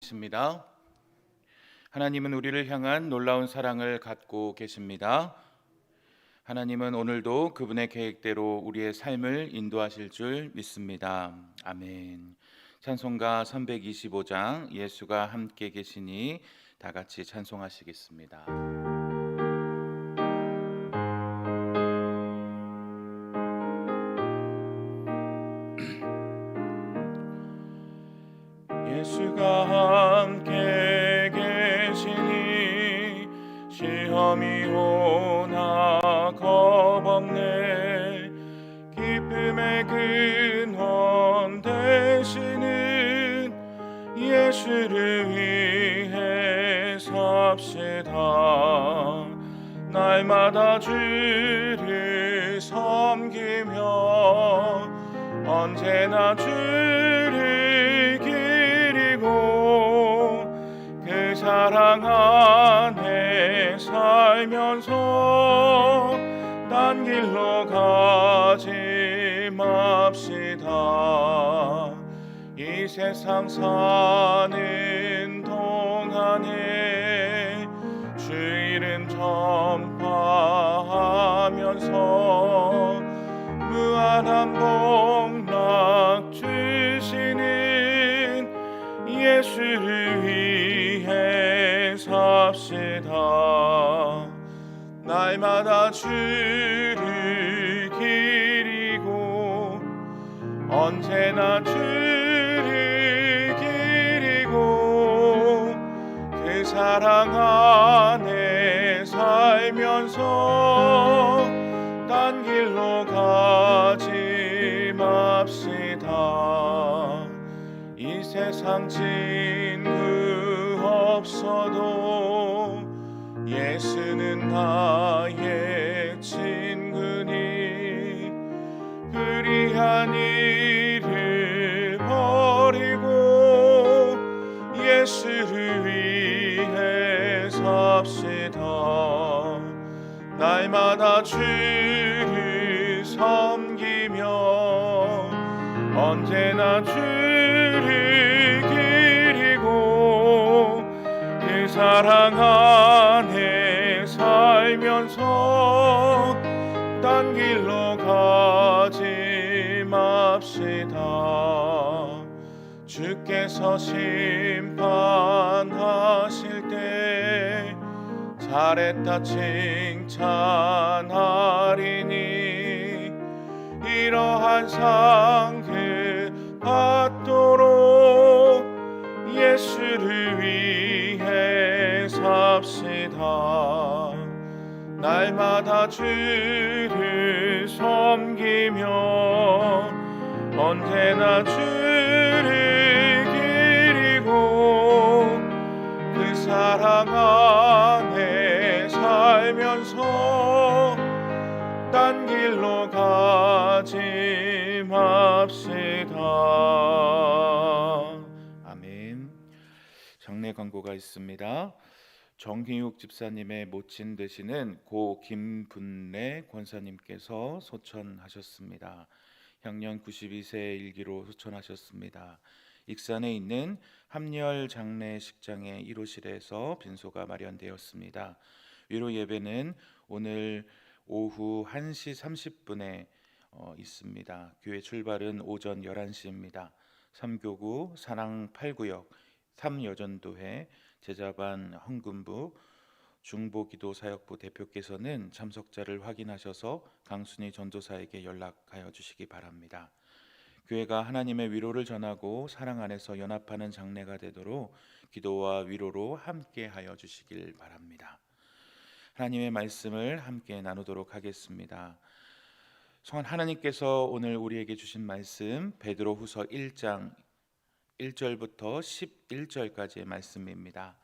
있습니다. 하나님은 우리를 향한 놀라운 사랑을 갖고 계십니다. 하나님은 오늘도 그분의 계획대로 우리의 삶을 인도하실 줄 믿습니다. 아멘. 찬송가 325장 예수가 함께 계시니 다 같이 찬송하시겠습니다. 예수가 함께 계시니 시험이 오나 겁없네. 기쁨의 근원 되시는 예수를 위해 삽시다. 날마다 주를 섬기며 언제나 주를 기리고 그 사랑 안에 살면서 딴 길로 가지 맙시다. 이 세상 사는 동안에 주 이름 전파하면서 무한한 복락 주시는 예수를 위해 삽시다. 날마다 주를 기리고 언제나 주를 기리고 그 사랑 안에 살면서 딴 길로 가지 맙시다. 이 세상 친구 없어도 예수는 나의 친구니 불의한 일을 버리고 예수를 위해 삽시다. 날마다 주를 섬기며 언제나 주를 기리고 그 사랑 안에 살면서 딴 길로 가지 맙시다. 주께서 심판하실 때 잘했다 칭찬하리니 이러한 상을 받도록 예수를 위해 삽시다. 날마다 주를 섬기며 언제나 주를 기리고 그 사랑 안에 살면서 딴 길로 가지 맙시다. 아멘. 장례 광고가 있습니다. 정희욱 집사님의 모친 되시는 고 김분래 권사님께서 소천하셨습니다. 향년 92세 일기로 소천하셨습니다. 익산에 있는 함열 장례식장의 1호실에서 빈소가 마련되었습니다. 위로 예배는 오늘 오후 1시 30분에 있습니다. 교회 출발은 오전 11시입니다. 삼교구 사랑 8구역 3여전도회 제자반 헌금부 중보기도사역부 대표께서는 참석자를 확인하셔서 강순희 전도사에게 연락하여 주시기 바랍니다. 교회가 하나님의 위로를 전하고 사랑 안에서 연합하는 장래가 되도록 기도와 위로로 함께하여 주시길 바랍니다. 하나님의 말씀을 함께 나누도록 하겠습니다. 성한 하나님께서 오늘 우리에게 주신 말씀 베드로후서 1장 1절부터 11절까지의 말씀입니다.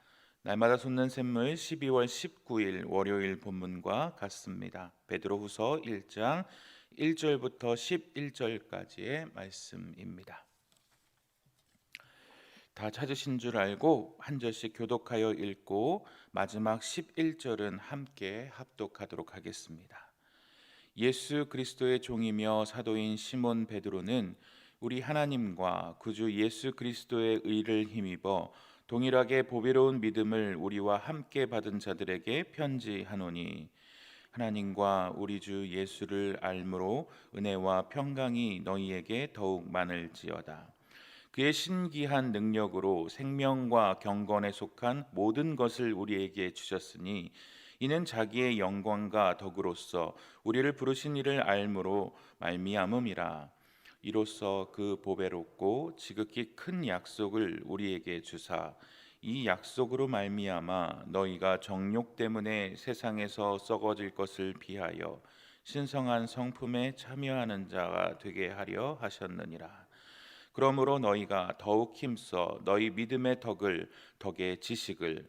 날마다 솟는 샘물 12월 19일 월요일 본문과 같습니다. 베드로후서 1장 1절부터 11절까지의 말씀입니다. 다 찾으신 줄 알고 한 절씩 교독하여 읽고 마지막 11절은 함께 합독하도록 하겠습니다. 예수 그리스도의 종이며 사도인 시몬 베드로는 우리 하나님과 구주 예수 그리스도의 의를 힘입어 동일하게 보배로운 믿음을 우리와 함께 받은 자들에게 편지하노니 하나님과 우리 주 예수를 알므로 은혜와 평강이 너희에게 더욱 많을지어다. 그의 신기한 능력으로 생명과 경건에 속한 모든 것을 우리에게 주셨으니 이는 자기의 영광과 덕으로서 우리를 부르신 이를 알므로 말미암음이라. 이로써 그 보배롭고 지극히 큰 약속을 우리에게 주사 이 약속으로 말미암아 너희가 정욕 때문에 세상에서 썩어질 것을 비하여 신성한 성품에 참여하는 자가 되게 하려 하셨느니라. 그러므로 너희가 더욱 힘써 너희 믿음의 덕을 덕의 지식을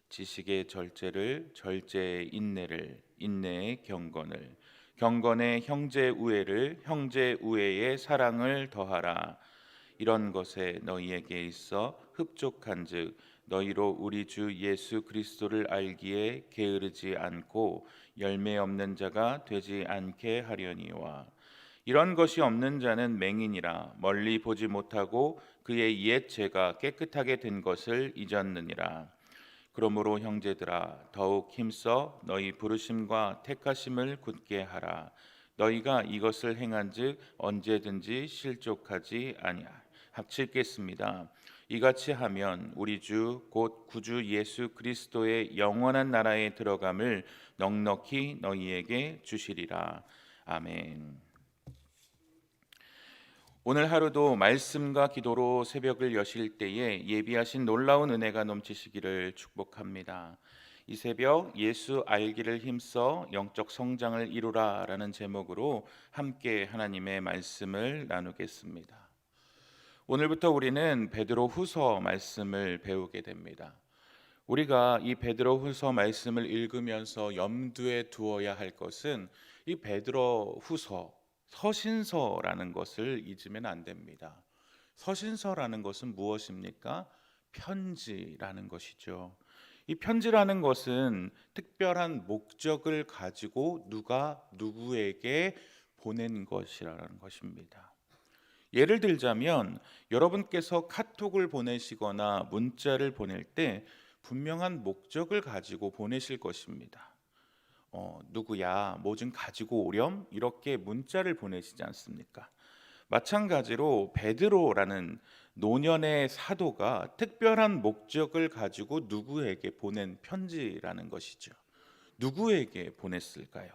지식의 절제를 절제의 인내를 인내의 경건을 경건의 형제 우애를 형제 우애의 사랑을 더하라. 이런 것에 너희에게 있어 흡족한즉 너희로 우리 주 예수 그리스도를 알기에 게으르지 않고 열매 없는 자가 되지 않게 하려니와. 이런 것이 없는 자는 맹인이라 멀리 보지 못하고 그의 옛 죄가 깨끗하게 된 것을 잊었느니라. 그러므로 형제들아 더욱 힘써 너희 부르심과 택하심을 굳게 하라. 너희가 이것을 행한즉 언제든지 실족하지 아니하. 합치겠습니다. 이같이 하면 우리 주 곧 구주 예수 그리스도의 영원한 나라에 들어감을 넉넉히 너희에게 주시리라. 아멘. 오늘 하루도 말씀과 기도로 새벽을 여실 때에 예비하신 놀라운 은혜가 넘치시기를 축복합니다. 이 새벽 예수 알기를 힘써 영적 성장을 이루라라는 제목으로 함께 하나님의 말씀을 나누겠습니다. 오늘부터 우리는 베드로 후서 말씀을 배우게 됩니다. 우리가 이 베드로 후서 말씀을 읽으면서 염두에 두어야 할 것은 이 베드로 후서 서신서라는 것을 잊으면 안 됩니다. 서신서라는 것은 무엇입니까? 편지라는 것이죠. 이 편지라는 것은 특별한 목적을 가지고 누가 누구에게 보낸 것이라는 것입니다. 예를 들자면 여러분께서 카톡을 보내시거나 문자를 보낼 때 분명한 목적을 가지고 보내실 것입니다. 누구야 뭐 좀 가지고 오렴 이렇게 문자를 보내시지 않습니까? 마찬가지로 베드로라는 노년의 사도가 특별한 목적을 가지고 누구에게 보낸 편지라는 것이죠. 누구에게 보냈을까요?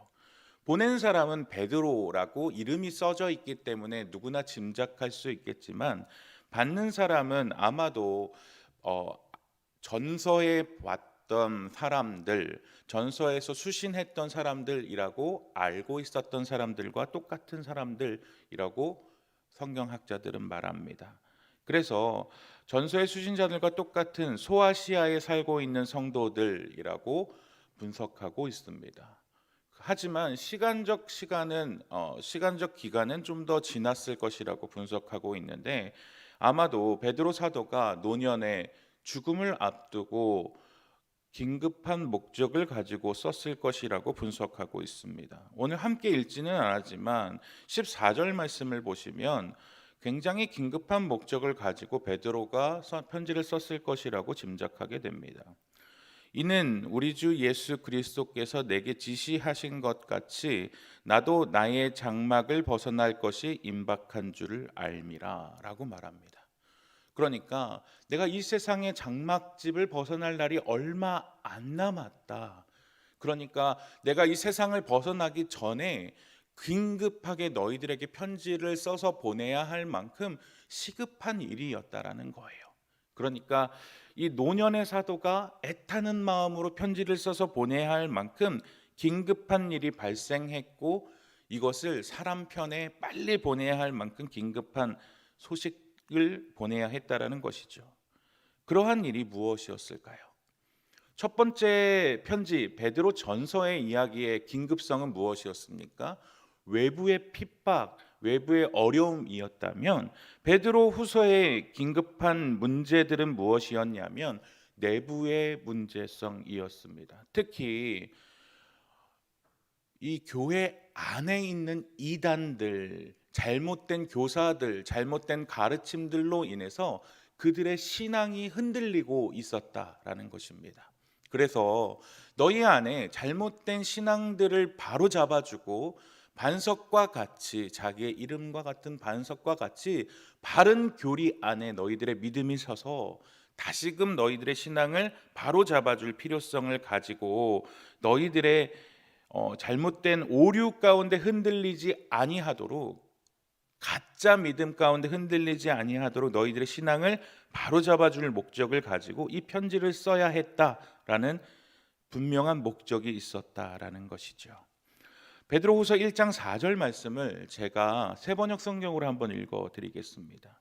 보낸 사람은 베드로라고 이름이 써져 있기 때문에 누구나 짐작할 수 있겠지만 받는 사람은 아마도 전서에 왔던 사람들, 전서에서 수신했던 사람들이라고 알고 있었던 사람들과 똑같은 사람들이라고 성경학자들은 말합니다. 그래서 전서의 수신자들과 똑같은 소아시아에 살고 있는 성도들이라고 분석하고 있습니다. 하지만 시간적 기간은 좀 더 지났을 것이라고 분석하고 있는데 아마도 베드로 사도가 노년에 죽음을 앞두고 긴급한 목적을 가지고 썼을 것이라고 분석하고 있습니다. 오늘 함께 읽지는 않았지만 14절 말씀을 보시면 굉장히 긴급한 목적을 가지고 베드로가 편지를 썼을 것이라고 짐작하게 됩니다. 이는 우리 주 예수 그리스도께서 내게 지시하신 것 같이 나도 나의 장막을 벗어날 것이 임박한 줄을 알미라라고 말합니다. 그러니까 내가 이 세상의 장막집을 벗어날 날이 얼마 안 남았다. 그러니까 내가 이 세상을 벗어나기 전에 긴급하게 너희들에게 편지를 써서 보내야 할 만큼 시급한 일이었다라는 거예요. 그러니까 이 노년의 사도가 애타는 마음으로 편지를 써서 보내야 할 만큼 긴급한 일이 발생했고 이것을 사람 편에 빨리 보내야 할 만큼 긴급한 소식을 보내야 했다라는 것이죠. 그러한 일이 무엇이었을까요? 첫 번째 편지 베드로 전서의 이야기의 긴급성은 무엇이었습니까? 외부의 핍박, 외부의 어려움이었다면 베드로 후서의 긴급한 문제들은 무엇이었냐면 내부의 문제성이었습니다. 특히 이 교회 안에 있는 이단들, 잘못된 교사들, 잘못된 가르침들로 인해서 그들의 신앙이 흔들리고 있었다라는 것입니다. 그래서 너희 안에 잘못된 신앙들을 바로 잡아주고 반석과 같이, 자기의 이름과 같은 반석과 같이 바른 교리 안에 너희들의 믿음이 서서 다시금 너희들의 신앙을 바로 잡아줄 필요성을 가지고 너희들의 잘못된 오류 가운데 흔들리지 아니하도록, 가짜 믿음 가운데 흔들리지 아니하도록 너희들의 신앙을 바로 잡아줄 목적을 가지고 이 편지를 써야 했다라는 분명한 목적이 있었다라는 것이죠. 베드로후서 1장 4절 말씀을 제가 세번역 성경으로 한번 읽어드리겠습니다.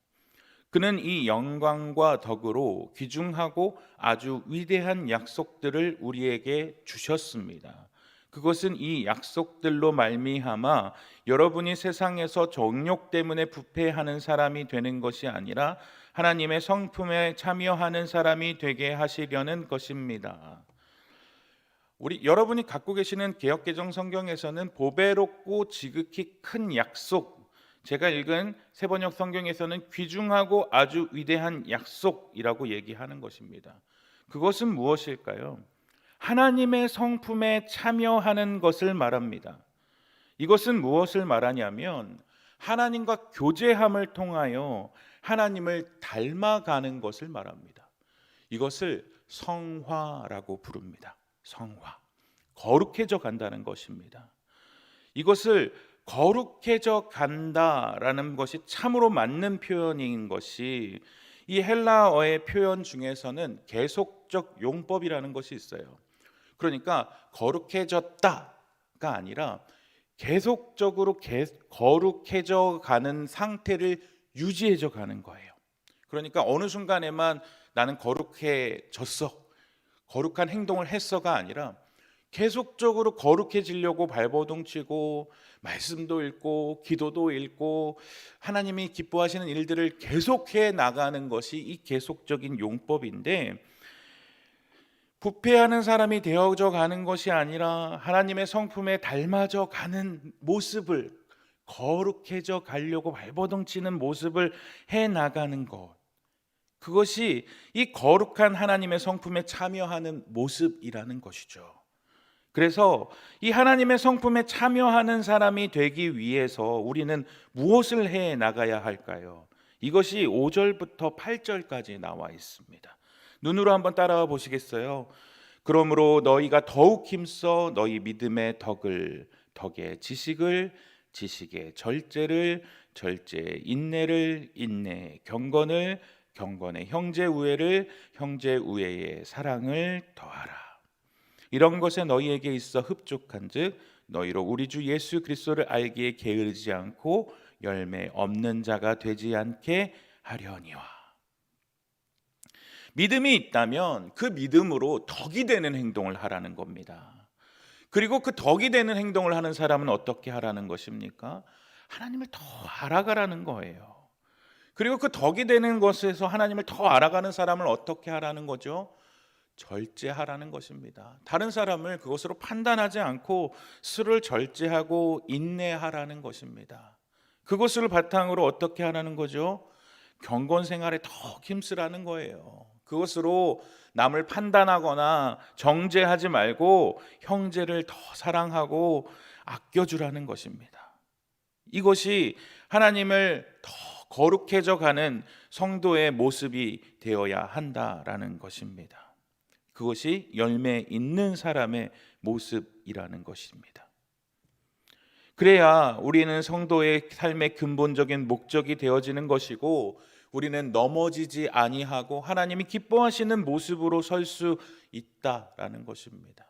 그는 이 영광과 덕으로 귀중하고 아주 위대한 약속들을 우리에게 주셨습니다. 그것은 이 약속들로 말미암아 여러분이 세상에서 정욕 때문에 부패하는 사람이 되는 것이 아니라 하나님의 성품에 참여하는 사람이 되게 하시려는 것입니다. 여러분이 갖고 계시는 개역개정 성경에서는 보배롭고 지극히 큰 약속, 제가 읽은 세번역 성경에서는 귀중하고 아주 위대한 약속이라고 얘기하는 것입니다. 그것은 무엇일까요? 하나님의 성품에 참여하는 것을 말합니다. 이것은 무엇을 말하냐면 하나님과 교제함을 통하여 하나님을 닮아가는 것을 말합니다. 이것을 성화라고 부릅니다. 성화, 거룩해져 간다는 것입니다. 이것을 거룩해져 간다라는 것이 참으로 맞는 표현인 것이 이 헬라어의 표현 중에서는 계속적 용법이라는 것이 있어요. 그러니까 거룩해졌다가 아니라 계속적으로 거룩해져 가는 상태를 유지해져 가는 거예요. 그러니까 어느 순간에만 나는 거룩해졌어, 거룩한 행동을 했어가 아니라 계속적으로 거룩해지려고 발버둥치고 말씀도 읽고 기도도 읽고 하나님이 기뻐하시는 일들을 계속해 나가는 것이 이 계속적인 용법인데, 부패하는 사람이 되어져 가는 것이 아니라 하나님의 성품에 닮아져 가는 모습을, 거룩해져 가려고 발버둥치는 모습을 해 나가는 것, 그것이 이 거룩한 하나님의 성품에 참여하는 모습이라는 것이죠. 그래서 이 하나님의 성품에 참여하는 사람이 되기 위해서 우리는 무엇을 해 나가야 할까요? 이것이 5절부터 8절까지 나와 있습니다. 눈으로 한번 따라와 보시겠어요? 그러므로 너희가 더욱 힘써 너희 믿음의 덕을, 덕의 지식을, 지식의 절제를, 절제의 인내를, 인내의 경건을, 경건의 형제 우애를, 형제 우애의 사랑을 더하라. 이런 것에 너희에게 있어 흡족한즉 너희로 우리 주 예수 그리스도를 알기에 게으르지 않고 열매 없는 자가 되지 않게 하려니와. 믿음이 있다면 그 믿음으로 덕이 되는 행동을 하라는 겁니다. 그리고 그 덕이 되는 행동을 하는 사람은 어떻게 하라는 것입니까? 하나님을 더 알아가라는 거예요. 그리고 그 덕이 되는 것에서 하나님을 더 알아가는 사람을 어떻게 하라는 거죠? 절제하라는 것입니다. 다른 사람을 그것으로 판단하지 않고 스스로를 절제하고 인내하라는 것입니다. 그것을 바탕으로 어떻게 하라는 거죠? 경건 생활에 더 힘쓰라는 거예요. 그것으로 남을 판단하거나 정죄하지 말고 형제를 더 사랑하고 아껴주라는 것입니다. 이것이 하나님을 더 거룩해져 가는 성도의 모습이 되어야 한다라는 것입니다. 그것이 열매 있는 사람의 모습이라는 것입니다. 그래야 우리는 성도의 삶의 근본적인 목적이 되어지는 것이고, 우리는 넘어지지 아니하고 하나님이 기뻐하시는 모습으로 설 수 있다라는 것입니다.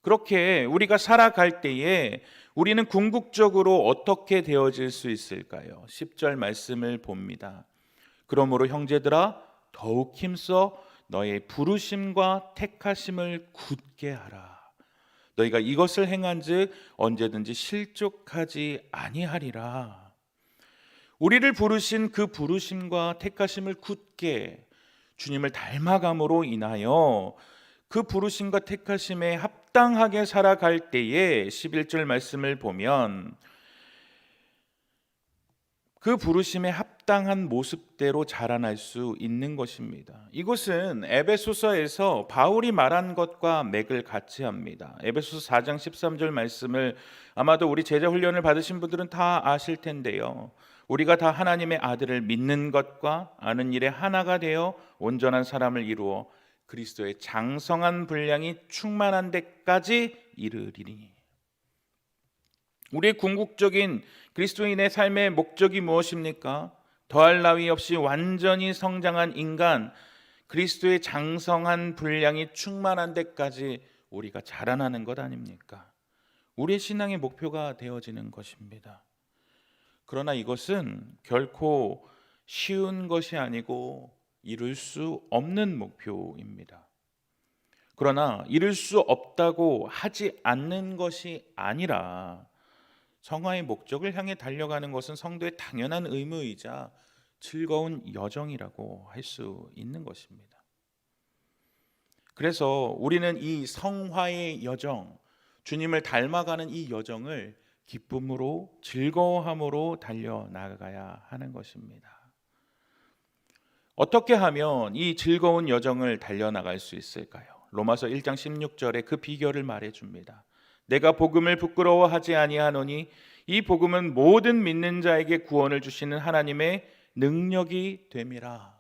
그렇게 우리가 살아갈 때에 우리는 궁극적으로 어떻게 되어질 수 있을까요? 10절 말씀을 봅니다. 그러므로 형제들아 더욱 힘써 너의 부르심과 택하심을 굳게 하라. 너희가 이것을 행한즉 언제든지 실족하지 아니하리라. 우리를 부르신 그 부르심과 택하심을 굳게, 주님을 닮아감으로 인하여 그 부르심과 택하심에 합당하게 살아갈 때에 11절 말씀을 보면 그 부르심에 합당하게 합당한 모습대로 자라날 수 있는 것입니다. 이것은 에베소서에서 바울이 말한 것과 맥을 같이 합니다. 에베소서 4장 13절 말씀을 아마도 우리 제자 훈련을 받으신 분들은 다 아실 텐데요. 우리가 다 하나님의 아들을 믿는 것과 아는 일에 하나가 되어 온전한 사람을 이루어 그리스도의 장성한 분량이 충만한 데까지 이르리니. 우리의 궁극적인 그리스도인의 삶의 목적이 무엇입니까? 더할 나위 없이 완전히 성장한 인간, 그리스도의 장성한 분량이 충만한 데까지 우리가 자라나는 것 아닙니까? 우리의 신앙의 목표가 되어지는 것입니다. 그러나 이것은 결코 쉬운 것이 아니고 이룰 수 없는 목표입니다. 그러나 이룰 수 없다고 하지 않는 것이 아니라 성화의 목적을 향해 달려가는 것은 성도의 당연한 의무이자 즐거운 여정이라고 할 수 있는 것입니다. 그래서 우리는 이 성화의 여정, 주님을 닮아가는 이 여정을 기쁨으로 즐거워함으로 달려나가야 하는 것입니다. 어떻게 하면 이 즐거운 여정을 달려나갈 수 있을까요? 로마서 1장 16절에 그 비결을 말해줍니다. 내가 복음을 부끄러워하지 아니하노니 이 복음은 모든 믿는 자에게 구원을 주시는 하나님의 능력이 됨이라.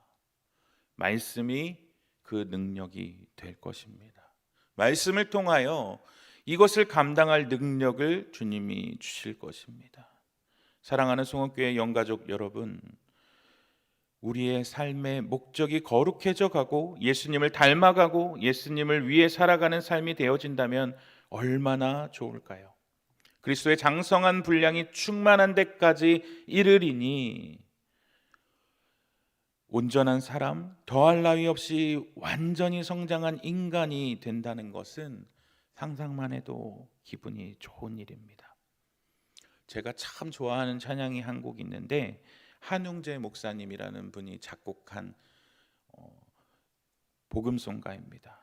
말씀이 그 능력이 될 것입니다. 말씀을 통하여 이것을 감당할 능력을 주님이 주실 것입니다. 사랑하는 송원교회 영가족 여러분, 우리의 삶의 목적이 거룩해져 가고 예수님을 닮아가고 예수님을 위해 살아가는 삶이 되어진다면 얼마나 좋을까요? 그리스도의 장성한 분량이 충만한 데까지 이르리니, 온전한 사람, 더할 나위 없이 완전히 성장한 인간이 된다는 것은 상상만 해도 기분이 좋은 일입니다. 제가 참 좋아하는 찬양이 한 곡 있는데 한웅재 목사님이라는 분이 작곡한 복음송가입니다.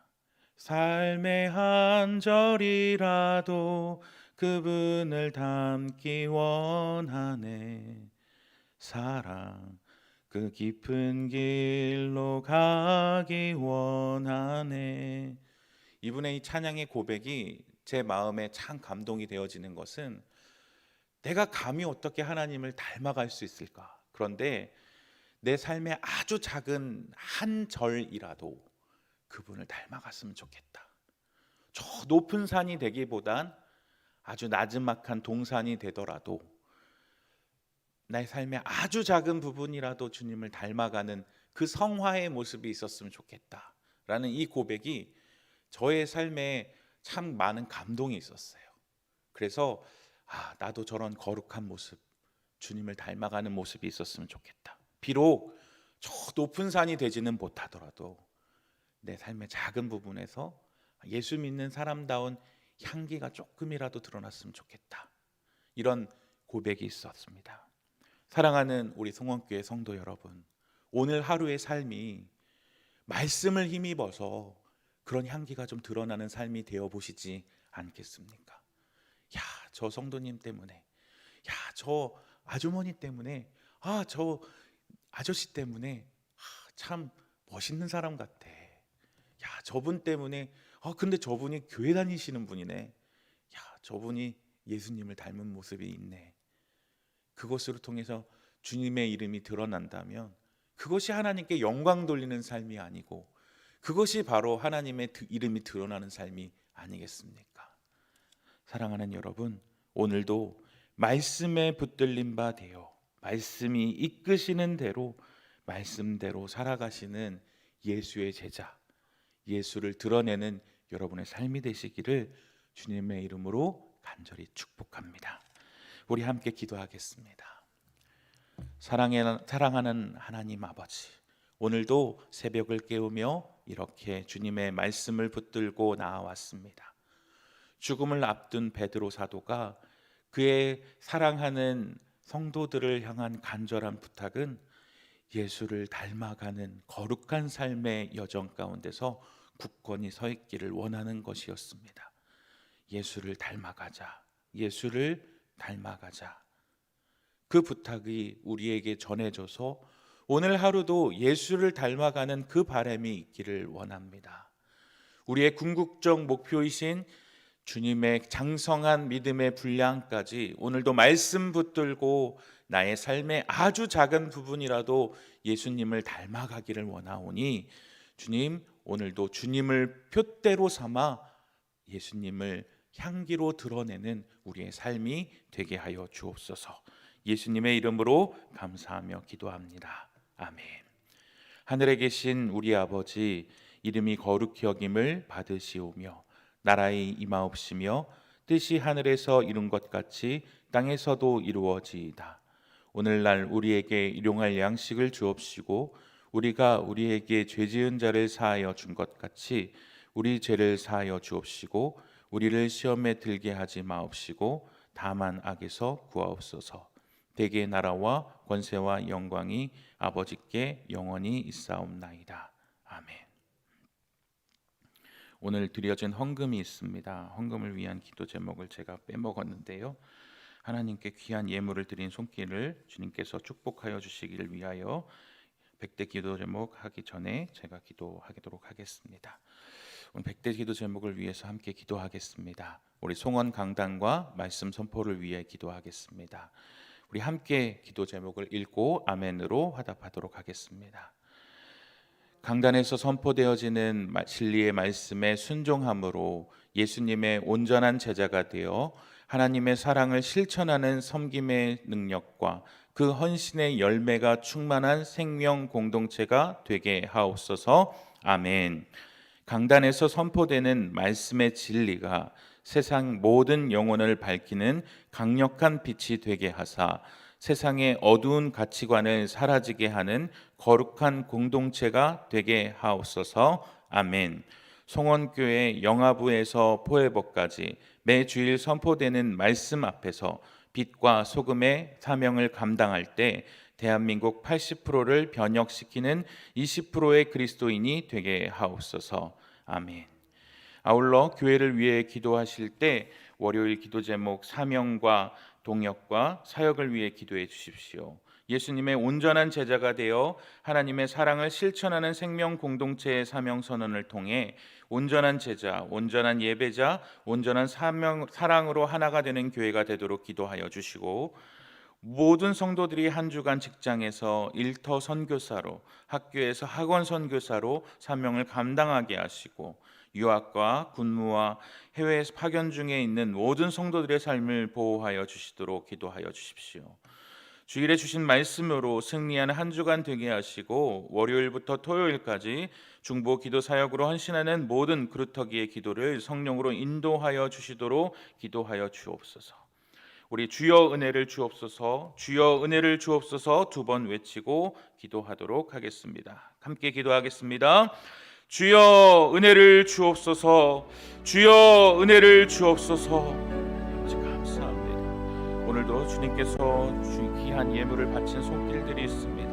삶의 한 절이라도 그분을 닮기 원하네. 사랑 그 깊은 길로 가기 원하네. 이분의 이 찬양의 고백이 제 마음에 참 감동이 되어지는 것은 내가 감히 어떻게 하나님을 닮아갈 수 있을까? 그런데 내 삶의 아주 작은 한 절이라도 그분을 닮아갔으면 좋겠다. 저 높은 산이 되기보단 아주 나지막한 동산이 되더라도 나의 삶의 아주 작은 부분이라도 주님을 닮아가는 그 성화의 모습이 있었으면 좋겠다라는 이 고백이 저의 삶에 참 많은 감동이 있었어요. 그래서 나도 저런 거룩한 모습, 주님을 닮아가는 모습이 있었으면 좋겠다. 비록 저 높은 산이 되지는 못하더라도 내 삶의 작은 부분에서 예수 믿는 사람다운 향기가 조금이라도 드러났으면 좋겠다. 이런 고백이 있었습니다. 사랑하는 우리 송원교회 성도 여러분, 오늘 하루의 삶이 말씀을 힘입어서 그런 향기가 좀 드러나는 삶이 되어 보시지 않겠습니까? 야, 저 성도님 때문에, 야, 저 아주머니 때문에, 저 아저씨 때문에 참 멋있는 사람 같아. 야, 저분 때문에, 근데 저분이 교회 다니시는 분이네. 야, 저분이 예수님을 닮은 모습이 있네. 그것으로 통해서 주님의 이름이 드러난다면 그것이 하나님께 영광 돌리는 삶이 아니고 그것이 바로 하나님의 이름이 드러나는 삶이 아니겠습니까? 사랑하는 여러분, 오늘도 말씀에 붙들린 바 되어 말씀이 이끄시는 대로 말씀대로 살아가시는 예수의 제자, 예수를 드러내는 여러분의 삶이 되시기를 주님의 이름으로 간절히 축복합니다. 우리 함께 기도하겠습니다. 사랑하는 하나님 아버지, 오늘도 새벽을 깨우며 이렇게 주님의 말씀을 붙들고 나아왔습니다. 죽음을 앞둔 베드로 사도가 그의 사랑하는 성도들을 향한 간절한 부탁은 예수를 닮아가는 거룩한 삶의 여정 가운데서 굳건히 서 있기를 원하는 것이었습니다. 예수를 닮아가자. 예수를 닮아가자. 그 부탁이 우리에게 전해져서 오늘 하루도 예수를 닮아가는 그 바람이 있기를 원합니다. 우리의 궁극적 목표이신 주님의 장성한 믿음의 분량까지 오늘도 말씀 붙들고 나의 삶의 아주 작은 부분이라도 예수님을 닮아가기를 원하오니 주님, 오늘도 주님을 푯대로 삼아 예수님을 향기로 드러내는 우리의 삶이 되게 하여 주옵소서. 예수님의 이름으로 감사하며 기도합니다. 아멘. 하늘에 계신 우리 아버지, 이름이 거룩히 여김을 받으시오며 나라의 임하옵시며 뜻이 하늘에서 이룬 것 같이 땅에서도 이루어지이다. 오늘날 우리에게 일용할 양식을 주옵시고 우리가 우리에게 죄 지은 자를 사하여 준 것 같이 우리 죄를 사하여 주옵시고 우리를 시험에 들게 하지 마옵시고 다만 악에서 구하옵소서. 대개의 나라와 권세와 영광이 아버지께 영원히 있사옵나이다. 아멘. 오늘 드려진 헌금이 있습니다. 헌금을 위한 기도 제목을 제가 빼먹었는데요. 하나님께 귀한 예물을 드린 손길을 주님께서 축복하여 주시기를 위하여 100대 기도 제목 하기 전에 제가 기도하도록 하겠습니다. 오늘 100대 기도 제목을 위해서 함께 기도하겠습니다. 우리 송원 강단과 말씀 선포를 위해 기도하겠습니다. 우리 함께 기도 제목을 읽고 아멘으로 화답하도록 하겠습니다. 강단에서 선포되어지는 진리의 말씀에 순종함으로 예수님의 온전한 제자가 되어 하나님의 사랑을 실천하는 섬김의 능력과 그 헌신의 열매가 충만한 생명 공동체가 되게 하옵소서. 아멘. 강단에서 선포되는 말씀의 진리가 세상 모든 영혼을 밝히는 강력한 빛이 되게 하사 세상의 어두운 가치관을 사라지게 하는 거룩한 공동체가 되게 하옵소서. 아멘. 송원교회 영아부에서 포회복까지 매 주일 선포되는 말씀 앞에서 빛과 소금의 사명을 감당할 때 대한민국 80%를 변혁시키는 20%의 그리스도인이 되게 하옵소서. 아멘. 아울러 교회를 위해 기도하실 때 월요일 기도 제목 사명과 동역과 사역을 위해 기도해 주십시오. 예수님의 온전한 제자가 되어 하나님의 사랑을 실천하는 생명 공동체의 사명 선언을 통해 온전한 제자, 온전한 예배자, 온전한 사랑으로 하나가 되는 교회가 되도록 기도하여 주시고 모든 성도들이 한 주간 직장에서 일터 선교사로, 학교에서 학원 선교사로 사명을 감당하게 하시고 유학과 군무와 해외 파견 중에 있는 모든 성도들의 삶을 보호하여 주시도록 기도하여 주십시오. 주일에 주신 말씀으로 승리하는 한 주간 되게 하시고 월요일부터 토요일까지 중보 기도 사역으로 헌신하는 모든 그루터기의 기도를 성령으로 인도하여 주시도록 기도하여 주옵소서. 우리 주여 은혜를 주옵소서, 주여 은혜를 주옵소서 두 번 외치고 기도하도록 하겠습니다. 함께 기도하겠습니다. 주여 은혜를 주옵소서, 주여 은혜를 주옵소서. 감사합니다. 오늘도 주님께서 귀한 예물을 바친 손길들이 있습니다.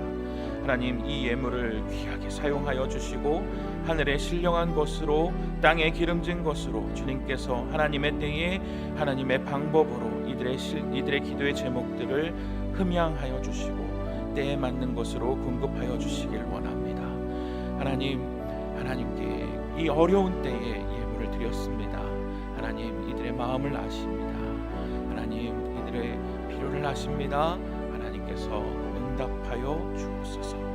하나님, 이 예물을 귀하게 사용하여 주시고 하늘의 신령한 것으로 땅에 기름진 것으로 주님께서 하나님의 때에 하나님의 방법으로 이들의 기도의 제목들을 흠양하여 주시고 때에 맞는 것으로 공급하여 주시길 원합니다. 하나님께 이 어려운 때에 예물을 드렸습니다. 하나님, 이들의 마음을 아십니다. 하나님, 이들의 필요를 아십니다. 하나님께서 응답하여 주옵소서.